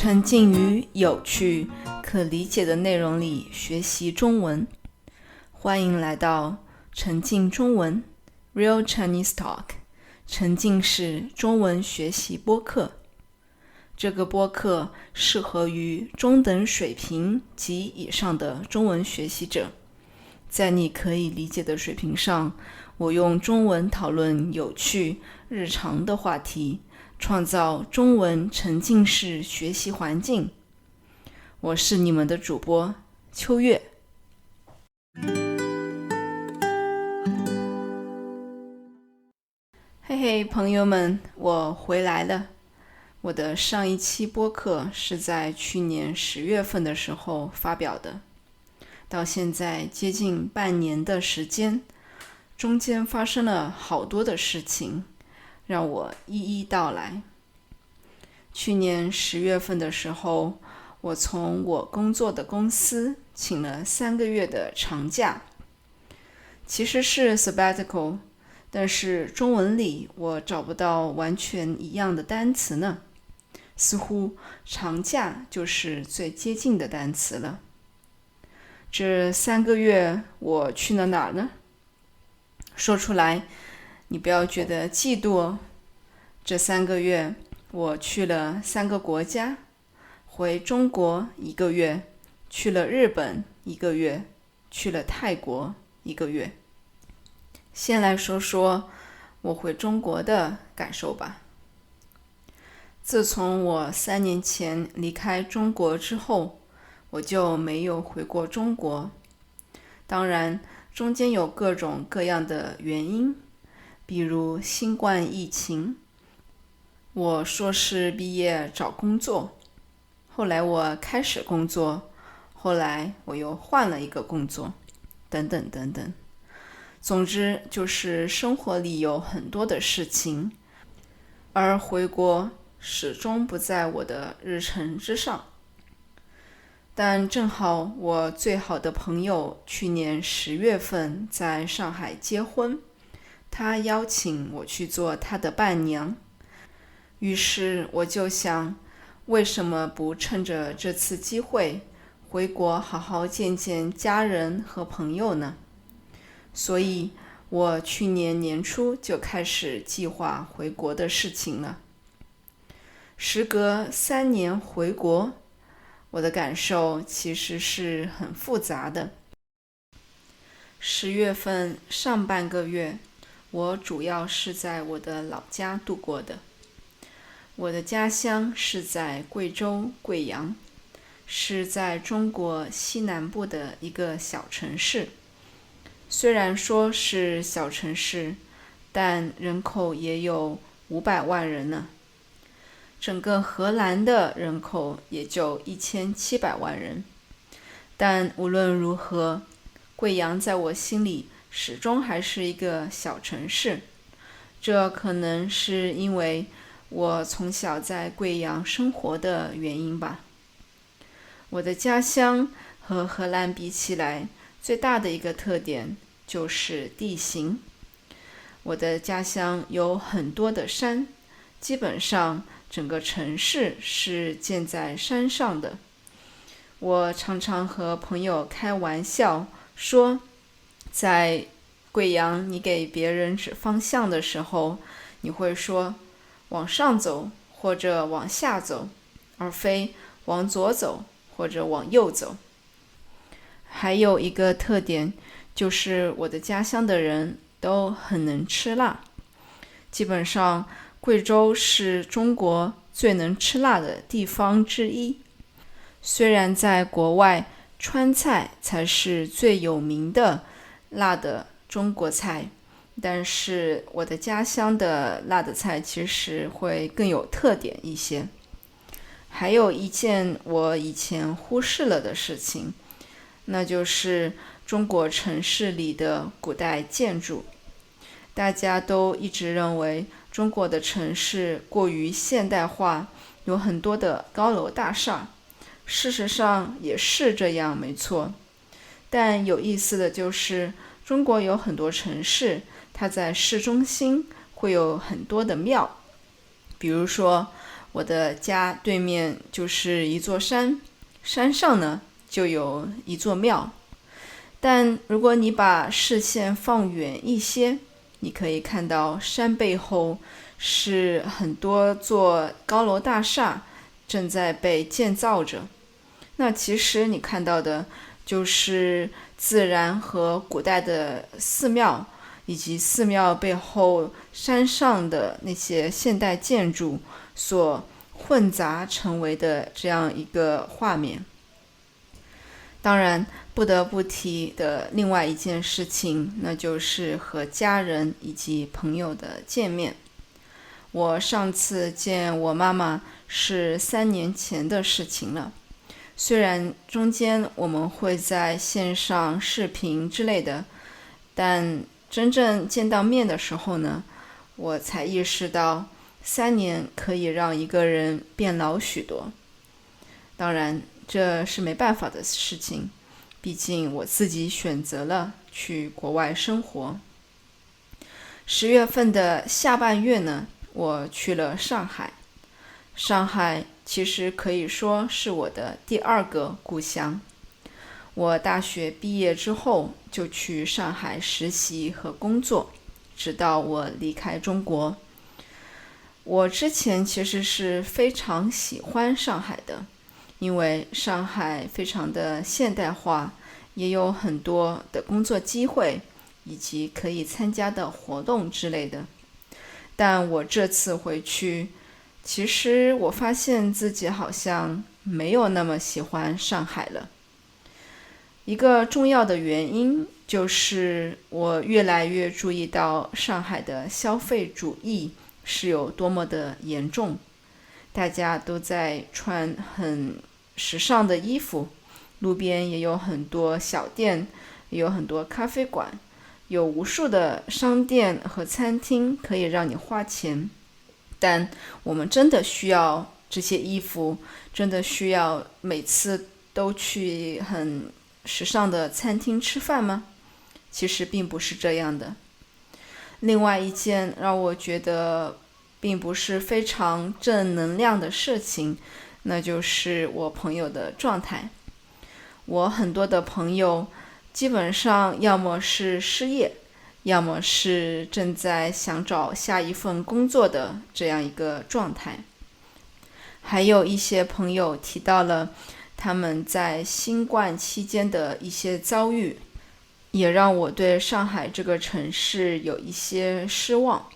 沉浸于有趣、可理解的内容里学习中文。欢迎来到沉浸中文 Real Chinese Talk 沉浸式中文学习播客。这个播客适合于中等水平及以上的中文学习者。在你可以理解的水平上，我用中文讨论有趣、日常的话题，创造中文沉浸式学习环境。我是你们的主播秋月。嘿嘿，朋友们，我回来了。我的上一期播客是在去年10月份的时候发表的，到现在接近半年的时间，中间发生了好多的事情，让我一一道来。去年10月份的时候，我从我工作的公司请了3个月的长假，其实是 sabbatical， 但是中文里我找不到完全一样的单词呢，似乎长假就是最接近的单词了。这3个月我去了哪儿呢？说出来你不要觉得嫉妒哦。这3个月我去了3个国家，回中国1个月，去了日本1个月，去了泰国1个月。先来说说我回中国的感受吧。自从我3年前离开中国之后，我就没有回过中国。当然，中间有各种各样的原因，比如新冠疫情，我硕士毕业找工作，后来我开始工作，后来我又换了一个工作，等等等等。总之就是生活里有很多的事情，而回国始终不在我的日程之上。但正好我最好的朋友去年10月份在上海结婚，他邀请我去做他的伴娘。于是我就想，为什么不趁着这次机会回国好好见见家人和朋友呢？所以我去年年初就开始计划回国的事情了。时隔3年回国，我的感受其实是很复杂的。10月份上半个月，我主要是在我的老家度过的。我的家乡是在贵州贵阳，是在中国西南部的一个小城市。虽然说是小城市，但人口也有500万人呢。整个荷兰的人口也就1700万人。但无论如何，贵阳在我心里始终还是一个小城市。这可能是因为我从小在贵阳生活的原因吧。我的家乡和荷兰比起来，最大的一个特点就是地形。我的家乡有很多的山，基本上整个城市是建在山上的。我常常和朋友开玩笑说，在贵阳你给别人指方向的时候，你会说往上走或者往下走，而非往左走或者往右走。还有一个特点就是我的家乡的人都很能吃辣。基本上贵州是中国最能吃辣的地方之一。虽然在国外，川菜才是最有名的辣的中国菜，但是我的家乡的辣的菜其实会更有特点一些。还有一件我以前忽视了的事情，那就是中国城市里的古代建筑。大家都一直认为中国的城市过于现代化，有很多的高楼大厦。事实上也是这样，没错。但有意思的就是，中国有很多城市，它在市中心会有很多的庙。比如说，我的家对面就是一座山，山上呢就有一座庙。但如果你把视线放远一些，你可以看到山背后是很多座高楼大厦正在被建造着。那其实你看到的就是自然和古代的寺庙，以及寺庙背后山上的那些现代建筑所混杂成为的这样一个画面。当然，不得不提的另外一件事情，那就是和家人以及朋友的见面。我上次见我妈妈是3年前的事情了，虽然中间我们会在线上视频之类的，但真正见到面的时候呢，我才意识到3年可以让一个人变老许多。当然，这是没办法的事情，毕竟我自己选择了去国外生活。10月份的下半月呢，我去了上海。上海其实可以说是我的第2个故乡。我大学毕业之后就去上海实习和工作，直到我离开中国。我之前其实是非常喜欢上海的，因为上海非常的现代化，也有很多的工作机会，以及可以参加的活动之类的。但我这次回去，其实我发现自己好像没有那么喜欢上海了。一个重要的原因就是我越来越注意到上海的消费主义是有多么的严重。大家都在穿很时尚的衣服，路边也有很多小店，也有很多咖啡馆，有无数的商店和餐厅可以让你花钱。但我们真的需要这些衣服？真的需要每次都去很时尚的餐厅吃饭吗？其实并不是这样的。另外一件让我觉得并不是非常正能量的事情，那就是我朋友的状态。我很多的朋友基本上要么是失业，要么是正在想找下一份工作的这样一个状态。还有一些朋友提到了他们在新冠期间的一些遭遇，也让我对上海这个城市有一些失望。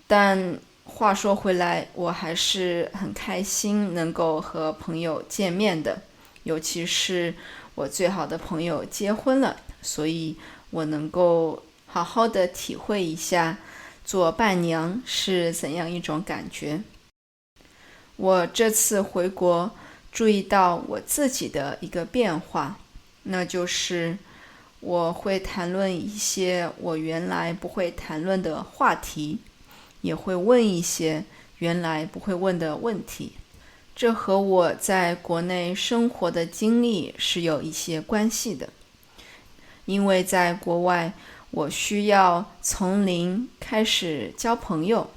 但话说回来，我还是很开心能够和朋友见面的，尤其是我最好的朋友结婚了，所以我能够好好的体会一下做伴娘是怎样一种感觉。我这次回国注意到我自己的一个变化，那就是我会谈论一些我原来不会谈论的话题，也会问一些原来不会问的问题。这和我在国内生活的经历是有一些关系的。因为在国外，我需要从零开始交朋友，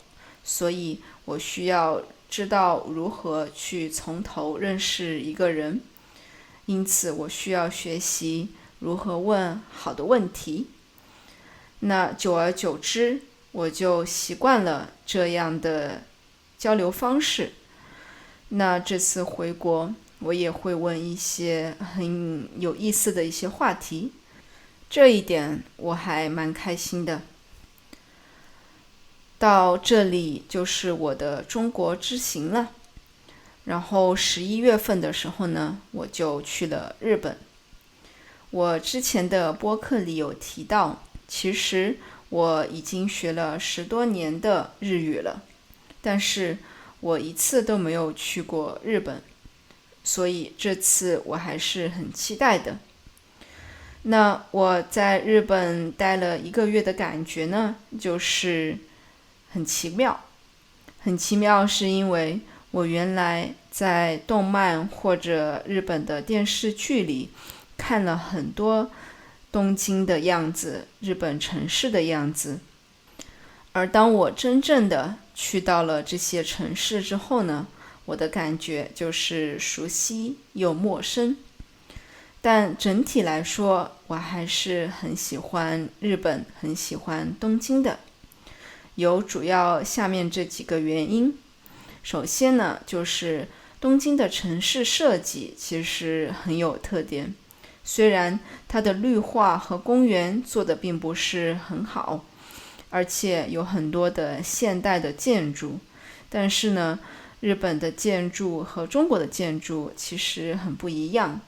所以我需要知道如何去从头认识一个人。因此，我需要学习如何问好的问题。那久而久之，我就习惯了这样的交流方式。那这次回国，我也会问一些很有意思的一些话题，这一点我还蛮开心的。到这里就是我的中国之行了。然后11月份的时候呢，我就去了日本。我之前的播客里有提到，其实我已经学了10多年的日语了，但是我一次都没有去过日本，所以这次我还是很期待的。那我在日本待了1个月的感觉呢，就是很奇妙。很奇妙是因为我原来在动漫或者日本的电视剧里看了很多东京的样子，日本城市的样子。而当我真正的去到了这些城市之后呢，我的感觉就是熟悉又陌生。但整体来说，我还是很喜欢日本，很喜欢东京的。有主要下面这几个原因。首先呢，就是东京的城市设计其实很有特点，虽然它的绿化和公园做得并不是很好，而且有很多的现代的建筑，但是呢，日本的建筑和中国的建筑其实很不一样。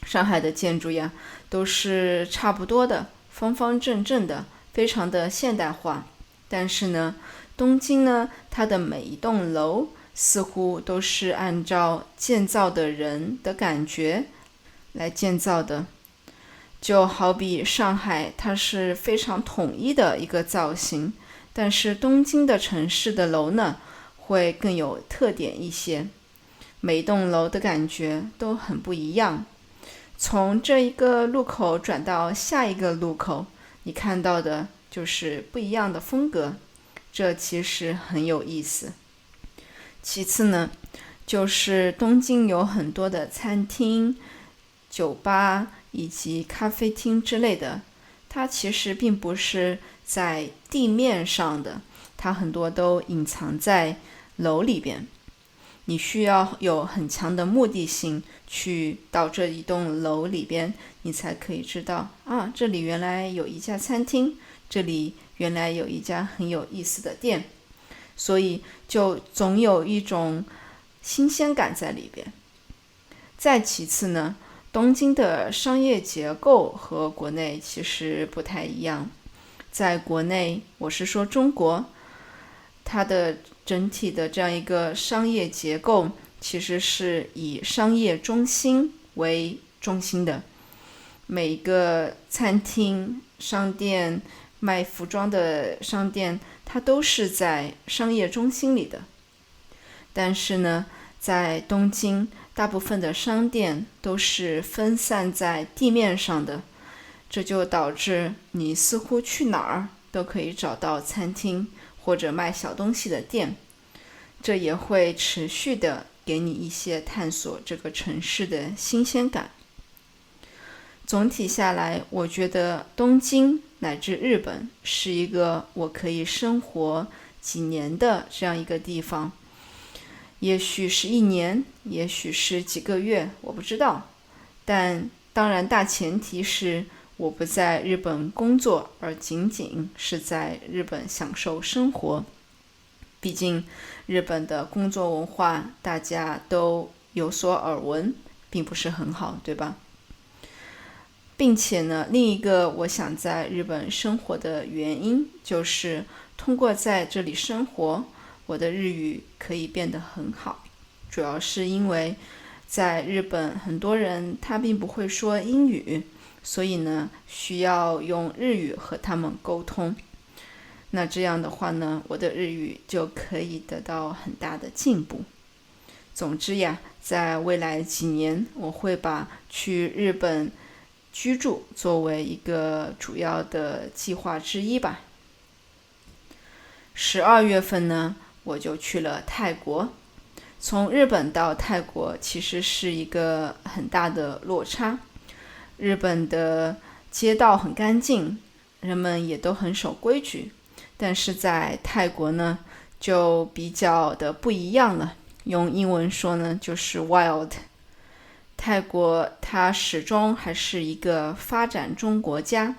上海的建筑呀，都是差不多的，方方正正的，非常的现代化。但是呢，东京呢，它的每一栋楼似乎都是按照建造的人的感觉来建造的。就好比上海，它是非常统一的一个造型，但是东京的城市的楼呢，会更有特点一些。每栋楼的感觉都很不一样。从这一个路口转到下一个路口，你看到的就是不一样的风格，这其实很有意思。其次呢，就是东京有很多的餐厅、酒吧以及咖啡厅之类的，它其实并不是在地面上的，它很多都隐藏在楼里边。你需要有很强的目的性去到这一栋楼里边，你才可以知道啊，这里原来有一家餐厅，这里原来有一家很有意思的店，所以就总有一种新鲜感在里边。再其次呢，东京的商业结构和国内其实不太一样。在国内，我是说中国，它的整体的这样一个商业结构其实是以商业中心为中心的，每个餐厅、商店、卖服装的商店，它都是在商业中心里的。但是呢，在东京，大部分的商店都是分散在地面上的，这就导致你似乎去哪儿都可以找到餐厅或者卖小东西的店，这也会持续的给你一些探索这个城市的新鲜感。总体下来，我觉得东京乃至日本是一个我可以生活几年的这样一个地方，也许是1年，也许是几个月，我不知道。但当然大前提是我不在日本工作，而仅仅是在日本享受生活。毕竟日本的工作文化大家都有所耳闻，并不是很好，对吧？并且呢，另一个我想在日本生活的原因，就是通过在这里生活，我的日语可以变得很好。主要是因为在日本很多人他并不会说英语，所以呢，需要用日语和他们沟通。那这样的话呢，我的日语就可以得到很大的进步。总之呀，在未来几年，我会把去日本居住作为一个主要的计划之一吧。12月份呢，我就去了泰国。从日本到泰国其实是一个很大的落差。日本的街道很干净，人们也都很守规矩，但是在泰国呢，就比较的不一样了。用英文说呢，就是 wild。泰国它始终还是一个发展中国家，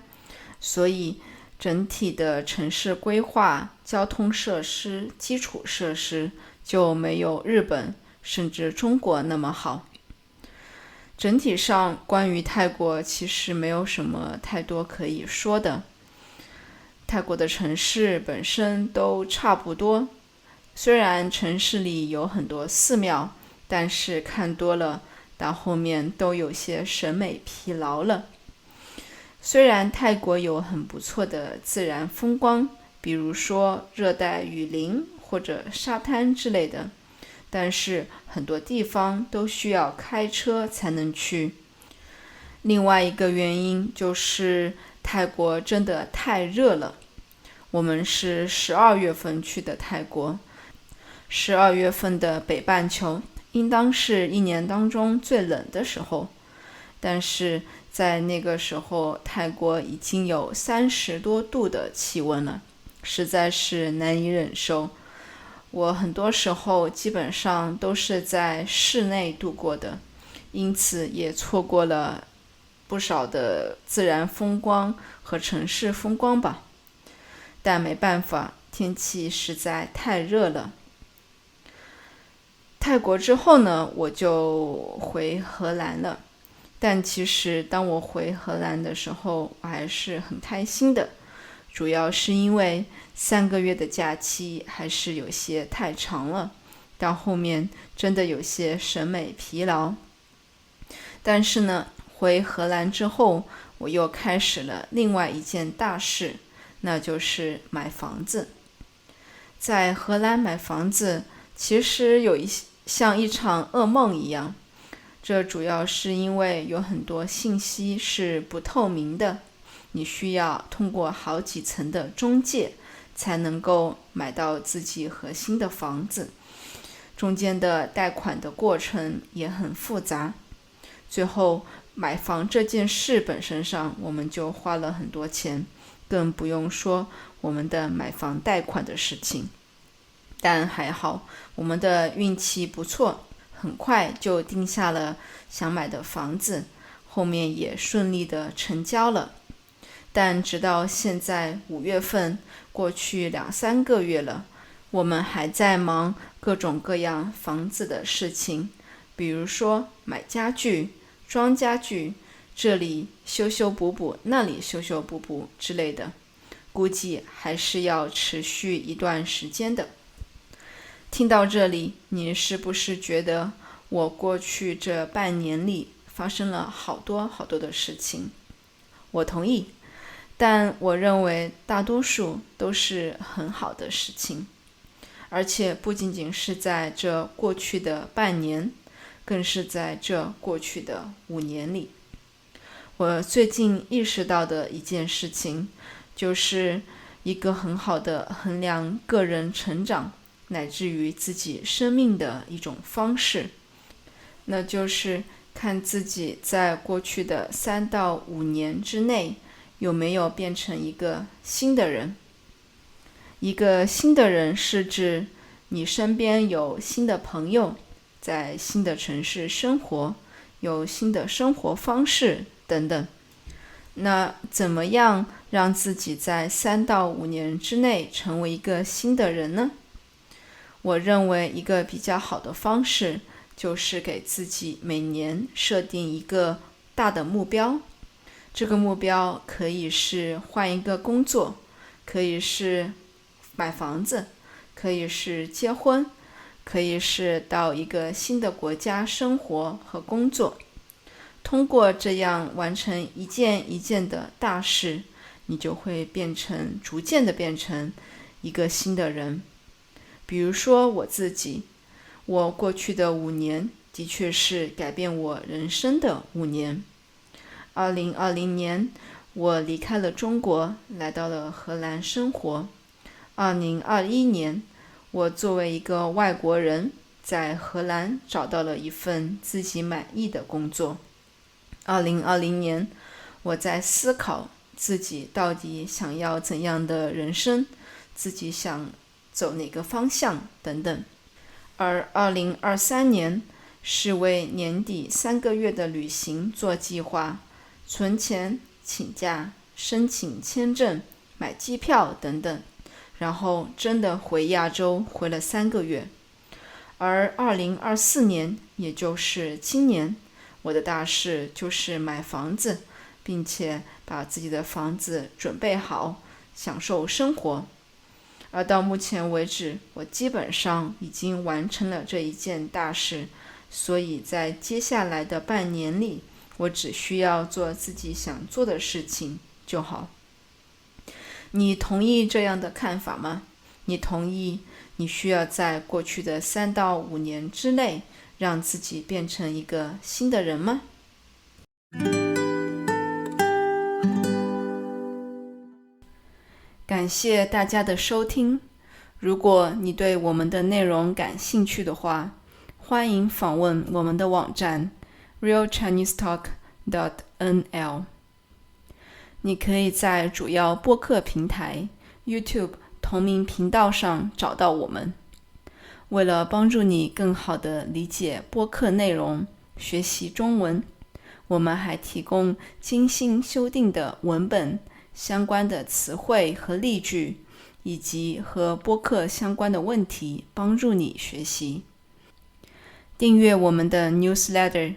所以整体的城市规划、交通设施、基础设施就没有日本甚至中国那么好。整体上，关于泰国其实没有什么太多可以说的。泰国的城市本身都差不多，虽然城市里有很多寺庙，但是看多了，到后面都有些审美疲劳了。虽然泰国有很不错的自然风光，比如说热带雨林或者沙滩之类的，但是很多地方都需要开车才能去。另外一个原因就是泰国真的太热了。我们是12月份去的泰国。12月份的北半球应当是一年当中最冷的时候，但是在那个时候泰国已经有30多度的气温了，实在是难以忍受。我很多时候基本上都是在室内度过的，因此也错过了不少的自然风光和城市风光吧。但没办法，天气实在太热了。泰国之后呢，我就回荷兰了。但其实当我回荷兰的时候，我还是很开心的，主要是因为3个月的假期还是有些太长了，到后面真的有些审美疲劳。但是呢，回荷兰之后，我又开始了另外一件大事，那就是买房子。在荷兰买房子，其实像一场噩梦一样。这主要是因为有很多信息是不透明的，你需要通过好几层的中介才能够买到自己核心的房子，中间的贷款的过程也很复杂。最后买房这件事本身上，我们就花了很多钱，更不用说我们的买房贷款的事情。但还好，我们的运气不错，很快就定下了想买的房子，后面也顺利的成交了。但直到现在5月份，过去2-3个月了，我们还在忙各种各样房子的事情，比如说买家具、装家具，这里修修补补，那里修修补补之类的，估计还是要持续一段时间的。听到这里，你是不是觉得我过去这半年里发生了好多好多的事情？我同意，但我认为大多数都是很好的事情，而且不仅仅是在这过去的半年，更是在这过去的5年里。我最近意识到的一件事情，就是一个很好的衡量个人成长乃至于自己生命的一种方式，那就是看自己在过去的3到5年之内有没有变成一个新的人。一个新的人是指你身边有新的朋友，在新的城市生活，有新的生活方式等等。那怎么样让自己在3到5年之内成为一个新的人呢？我认为一个比较好的方式就是给自己每年设定一个大的目标。这个目标可以是换一个工作，可以是买房子，可以是结婚，可以是到一个新的国家生活和工作。通过这样完成一件一件的大事，你就会逐渐的变成一个新的人。比如说我自己，我过去的5年的确是改变我人生的5年。2020年，我离开了中国，来到了荷兰生活。2021年，我作为一个外国人，在荷兰找到了一份自己满意的工作。2020年，我在思考自己到底想要怎样的人生，自己想走哪个方向等等。而2023年是为年底3个月的旅行做计划，存钱、请假、申请签证、买机票等等，然后真的回亚洲回了3个月。而2024年，也就是今年，我的大事就是买房子，并且把自己的房子准备好，享受生活。而到目前为止，我基本上已经完成了这一件大事，所以在接下来的半年里，我只需要做自己想做的事情就好。你同意这样的看法吗？你同意你需要在过去的3到5年之内，让自己变成一个新的人吗？感感谢大家的收听。如果你对我们的内容感兴趣的话，欢迎访问我们的网站 realchinesetalk.nl。你可以在主要播客平台 YouTube 同名频道上找到我们。为了帮助你更好地理解播客内容，学习中文，我们还提供精心修订的文本、相关的词汇和例句，以及和播客相关的问题，帮助你学习。订阅我们的 newsletter，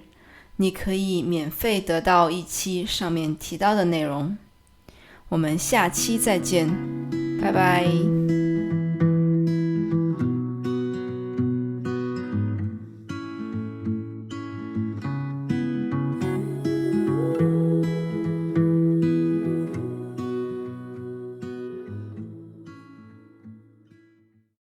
你可以免费得到一期上面提到的内容。我们下期再见，拜拜。